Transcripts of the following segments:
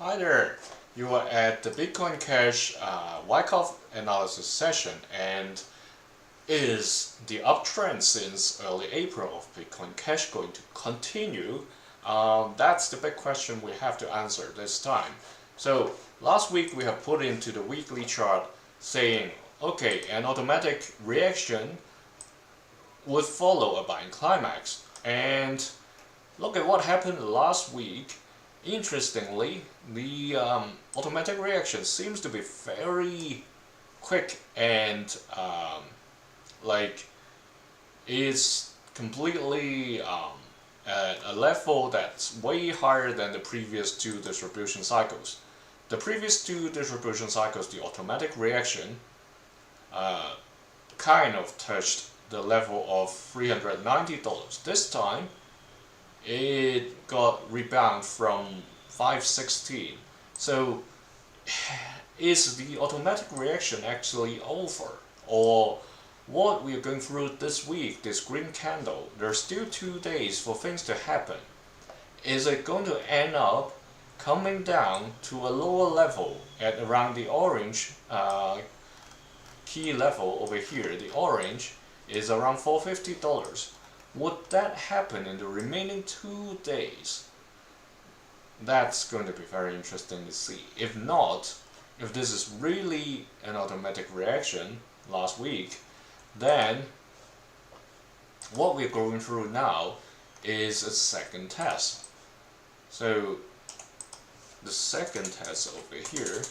Hi there, you are at the Bitcoin Cash Wyckoff analysis session, and is the uptrend since early April of Bitcoin Cash going to continue? That's the big question we have to answer this time. So last week we have put into the weekly chart saying, okay, an automatic reaction would follow a buying climax, and look at what happened last week. Interestingly, the automatic reaction seems to be very quick and like it's completely at a level that's way higher than the previous two distribution cycles. The previous two distribution cycles, the automatic reaction kind of touched the level of $390. This time it got rebound from 516. So is the automatic reaction actually over? Or what we are going through this week, this green candle, there's still 2 days for things to happen. Is it going to end up coming down to a lower level at around the orange key level over here? The orange is around $450. Would that happen in the remaining 2 days? That's going to be very interesting to see. If not, if this is really an automatic reaction last week, then what we're going through now is a second test. So the second test over here,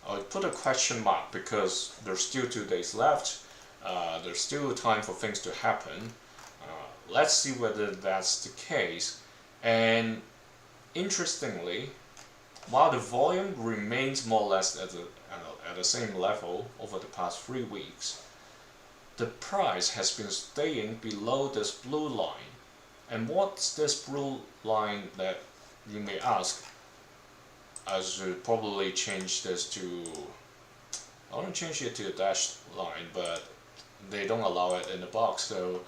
I'll put a question mark because there's still 2 days left. There's still time for things to happen. Let's see whether that's the case. And interestingly, while the volume remains more or less at the same level over the past 3 weeks, the price has been staying below this blue line. And what's this blue line that you may ask? I should probably change this to, I want to change it to a dashed line, but they don't allow it in the box, so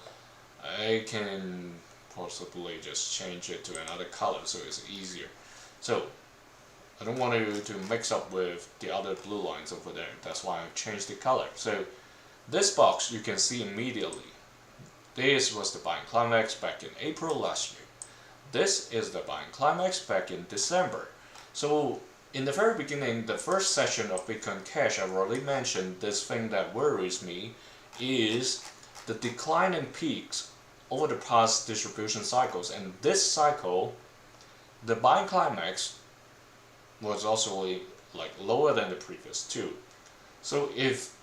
I can possibly just change it to another color so it's easier. So I don't want to mix up with the other blue lines over there, that's why I've changed the color. So this box you can see immediately. This was the buying climax back in April last year. This is the buying climax back in December. So in the very beginning, the first session of Bitcoin Cash, I've already mentioned this thing that worries me is the declining peaks over the past distribution cycles, and this cycle the buying climax was also like lower than the previous two. So if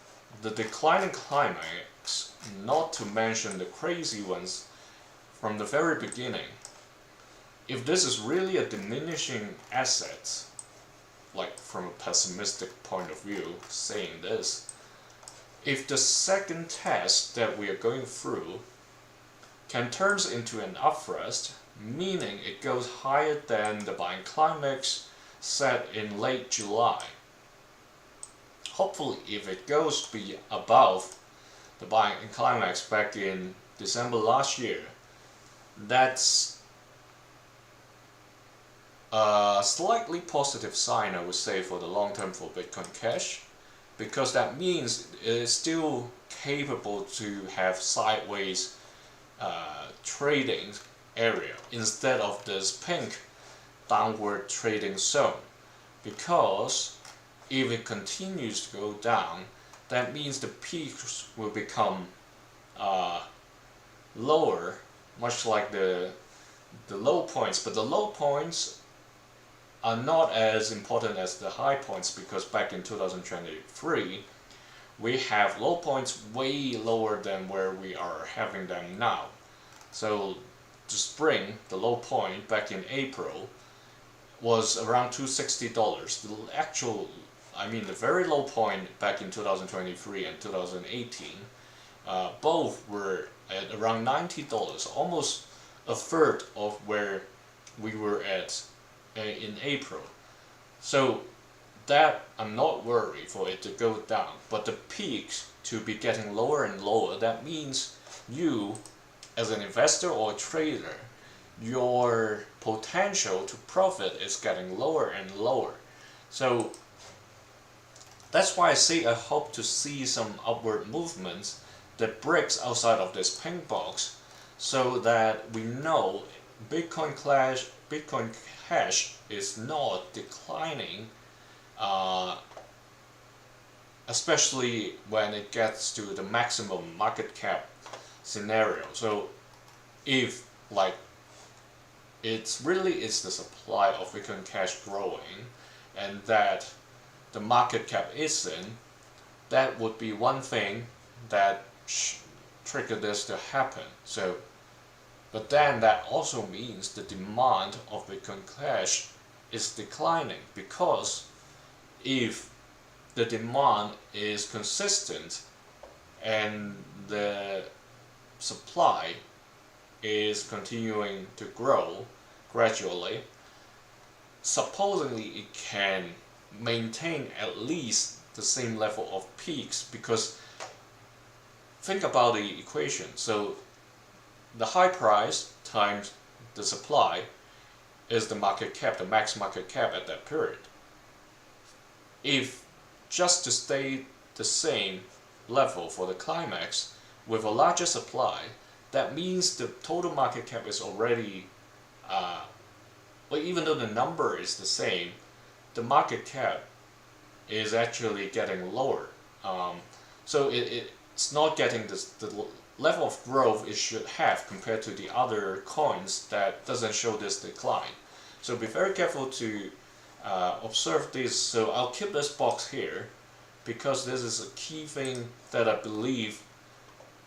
the declining climax, not to mention the crazy ones from the very beginning, if this is really a diminishing asset, like from a pessimistic point of view saying this, if the second test that we are going through can turn into an upthrust, meaning it goes higher than the buying climax set in late July. Hopefully, if it goes above the buying climax back in December last year, that's a slightly positive sign, I would say, for the long term for Bitcoin Cash, because that means it is still capable to have sideways trading area instead of this pink downward trading zone. Because if it continues to go down, that means the peaks will become lower, much like the low points. But the low points are not as important as the high points, because back in 2023 we have low points way lower than where we are having them now. So the spring, the low point back in April was around $260. The actual, the very low point back in 2023 and 2018, both were at around $90, almost a third of where we were at in April. So that I'm not worried for it to go down, but the peaks to be getting lower and lower, that means you as an investor or a trader your potential to profit is getting lower and lower. So that's why I say I hope to see some upward movements that breaks outside of this pink box, so that we know Bitcoin Cash is not declining, especially when it gets to the maximum market cap scenario. So if like it really is the supply of Bitcoin Cash growing, and that the market cap isn't, that would be one thing that trigger this to happen. So, but then that also means the demand of Bitcoin Cash is declining, because if the demand is consistent and the supply is continuing to grow gradually, supposedly it can maintain at least the same level of peaks, because think about the equation. So the high price times the supply is the market cap, the max market cap at that period. If just to stay the same level for the climax with a larger supply, that means the total market cap is already, well, even though the number is the same, the market cap is actually getting lower. So it's not getting the level of growth it should have compared to the other coins that doesn't show this decline. So be very careful to observe this. So I'll keep this box here, because this is a key thing that I believe,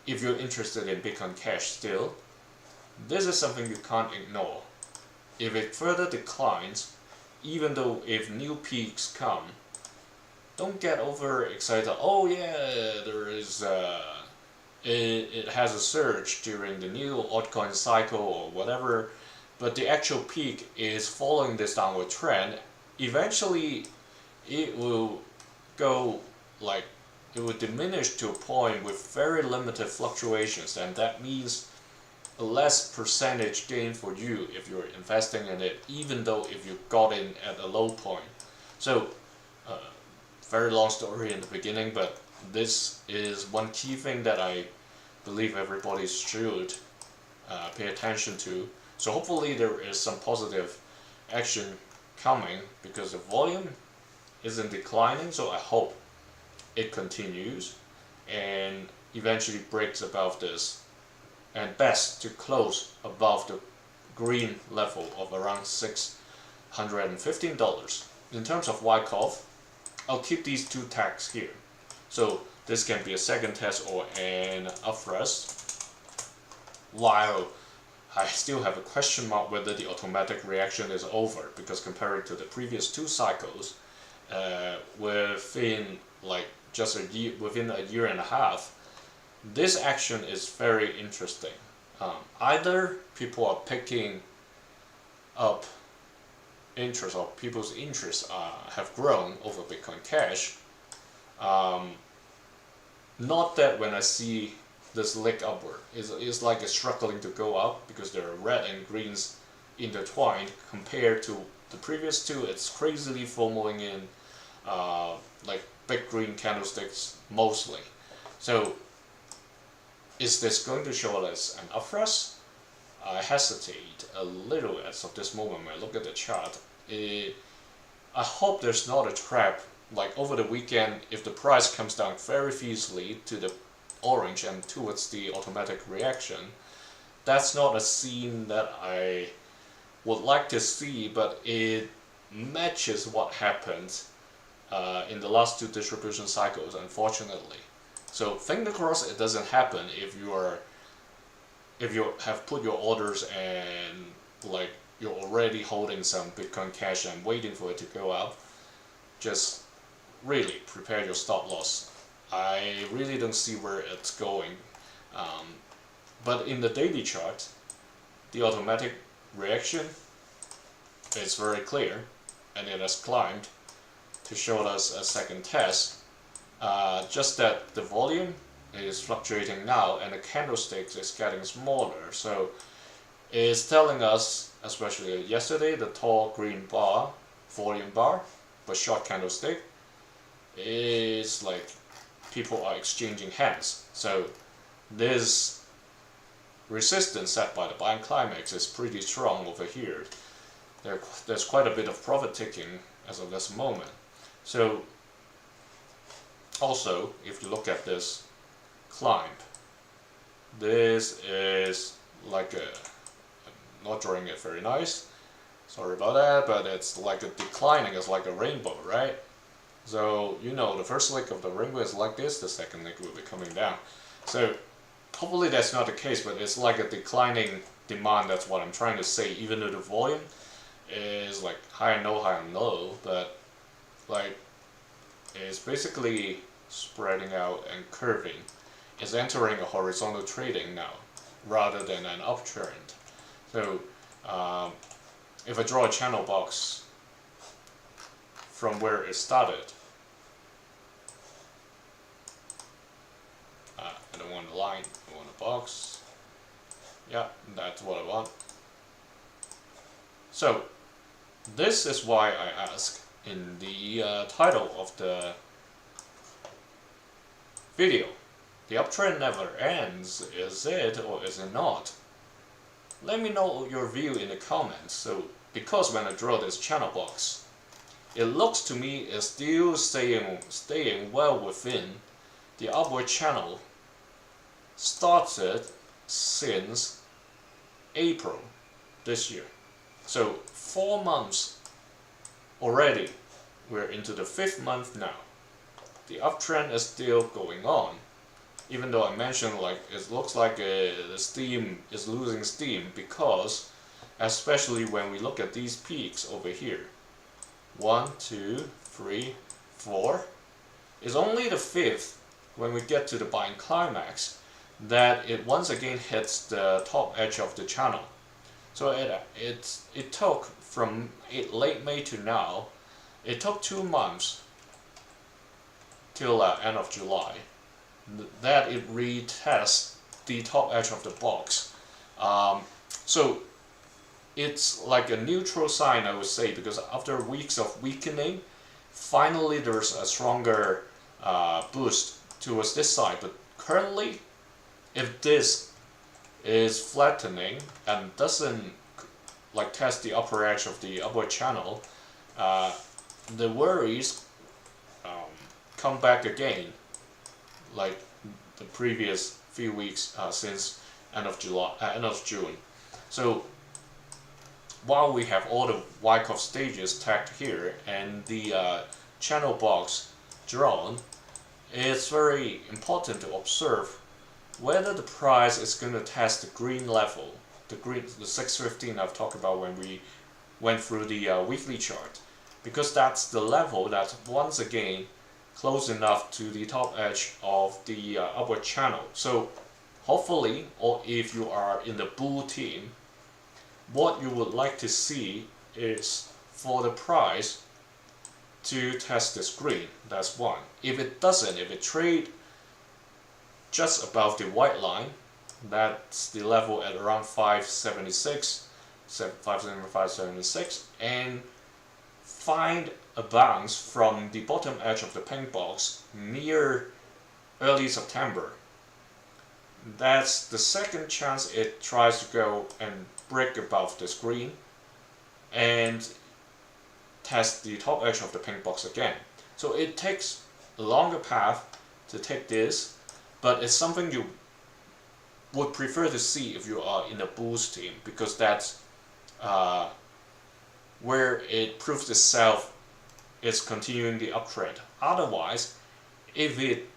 if you're interested in Bitcoin Cash still, this is something you can't ignore. If it further declines, even though if new peaks come, don't get over excited. Oh yeah, there is it has a surge during the new altcoin cycle or whatever, but the actual peak is following this downward trend. Eventually it will go like, it will diminish to a point with very limited fluctuations, and that means a less percentage gain for you if you're investing in it, even though if you got in at a low point. So very long story in the beginning, but this is one key thing that I believe everybody should pay attention to. So hopefully there is some positive action coming, because the volume isn't declining, so I hope it continues and eventually breaks above this, and best to close above the green level of around $615. In terms of Wyckoff, I'll keep these two tags here. So this can be a second test or an upthrust, while I still have a question mark whether the automatic reaction is over, because comparing to the previous two cycles, within like just a year, within a year and a half, this action is very interesting. Either people are picking up interest, or people's interests have grown over Bitcoin Cash. Not that when I see this leg upward, it's like it's struggling to go up, because there are red and greens intertwined. Compared to the previous two, it's crazily following in like big green candlesticks mostly. So is this going to show us an upthrust? I hesitate a little as of this moment when I look at the chart. I hope there's not a trap like over the weekend. If the price comes down very fiercely to the orange and towards the automatic reaction, that's not a scene that I would like to see, but it matches what happened in the last two distribution cycles, unfortunately. So fingers crossed it doesn't happen if you have put your orders and like you're already holding some Bitcoin Cash and waiting for it to go up. Just really prepare your stop loss. I really don't see where it's going. But in the daily chart, the automatic reaction is very clear, and it has climbed to show us a second test. Just that the volume is fluctuating now and the candlesticks is getting smaller, so is telling us, especially yesterday, the tall green bar, volume bar, but short candlestick, is like people are exchanging hands. So this resistance set by the buying climax is pretty strong over here. There's quite a bit of profit taking as of this moment. So also, if you look at this climb, this is like a, I'm not drawing it very nice, sorry about that, but it's like a declining, it's like a rainbow, right? So you know the first leg of the rainbow is like this, the second leg will be coming down. So hopefully that's not the case, but it's like a declining demand, that's what I'm trying to say, even though the volume is like high and low, but like it's basically spreading out and curving. It's entering a horizontal trading now rather than an uptrend. So if I draw a channel box from where it started, I don't want a line, I want a box. Yeah, that's what I want. So this is why I ask in the title of the video, the uptrend never ends, is it or is it not? Let me know your view in the comments. So because when I draw this channel box, it looks to me is still staying well within the upward channel started since April this year. So 4 months already, we're into the 5th month now. The uptrend is still going on, even though I mentioned like it looks like the steam is losing steam, because especially when we look at these peaks over here, 1, 2, 3, 4, it's only the 5th when we get to the buying climax that it once again hits the top edge of the channel. So it took from late May to now, it took 2 months till end of July that it retests the top edge of the box. So it's like a neutral sign, I would say, because after weeks of weakening, finally there's a stronger boost towards this side. But currently, if this is flattening and doesn't like test the upper edge of the upward channel, the worries come back again, like the previous few weeks since end of June. So while we have all the Wyckoff stages tagged here and the channel box drawn, it's very important to observe whether the price is going to test the green level, the 615 I've talked about when we went through the weekly chart, because that's the level that's once again close enough to the top edge of the upward channel. So hopefully, or if you are in the bull team, what you would like to see is for the price to test this green. That's one. If it doesn't, if it trade just above the white line, that's the level at around 576, 575, 76, and find a bounce from the bottom edge of the pink box near early September. That's the second chance it tries to go and break above this green and test the top edge of the pink box again. So it takes a longer path to take this, but it's something you would prefer to see if you are in a bulls team, because that's where it proves itself is continuing the uptrend. Otherwise, if it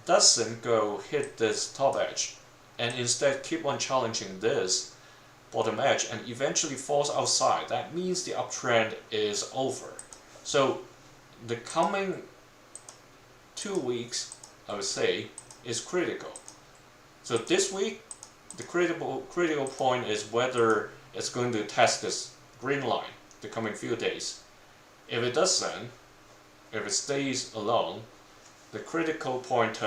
doesn't go hit this top edge and instead keep on challenging this bottom edge and eventually falls outside, that means the uptrend is over. So the coming 2 weeks, I would say, is critical. So this week, the critical point is whether it's going to test this green line the coming few days. If it doesn't, if it stays alone, the critical point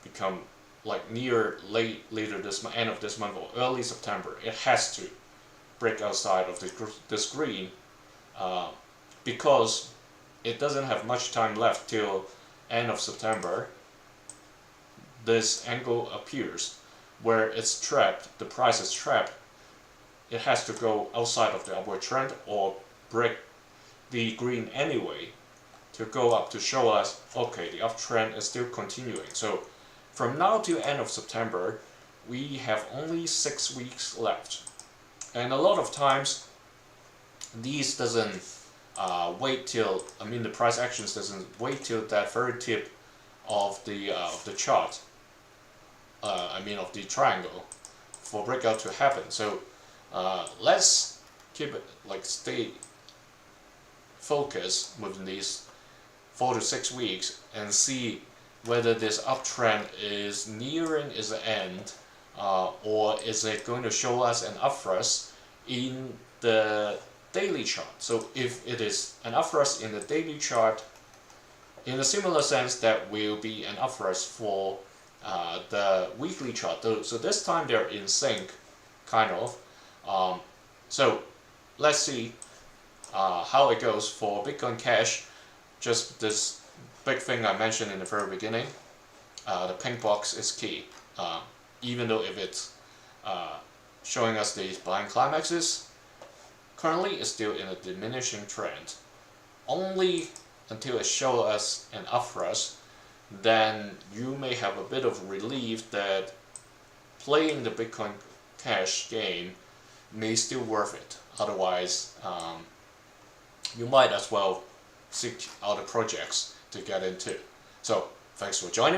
become like near later this month, end of this month or early September. It has to, break outside of this green, because it doesn't have much time left till end of September. This angle appears where it's trapped, the price is trapped. It has to go outside of the upward trend or break the green anyway to go up to show us, okay, the uptrend is still continuing. So from now to end of September, we have only 6 weeks left, and a lot of times these doesn't wait till, the price actions doesn't wait till that very tip of the chart, of the triangle for breakout to happen. So let's keep it, stay focused within these 4 to 6 weeks and see whether this uptrend is nearing its end, or is it going to show us an upthrust in the daily chart. So if it is an upthrust in the daily chart, in a similar sense, that will be an upthrust for the weekly chart. So this time they're in sync, kind of. So let's see how it goes for Bitcoin Cash. Just this big thing I mentioned in the very beginning, the pink box is key. Even though if it's showing us these buying climaxes, currently it's still in a diminishing trend. Only until it shows us an upthrust, then you may have a bit of relief that playing the Bitcoin Cash game may still worth it. Otherwise, you might as well seek other projects to get into. So thanks for joining.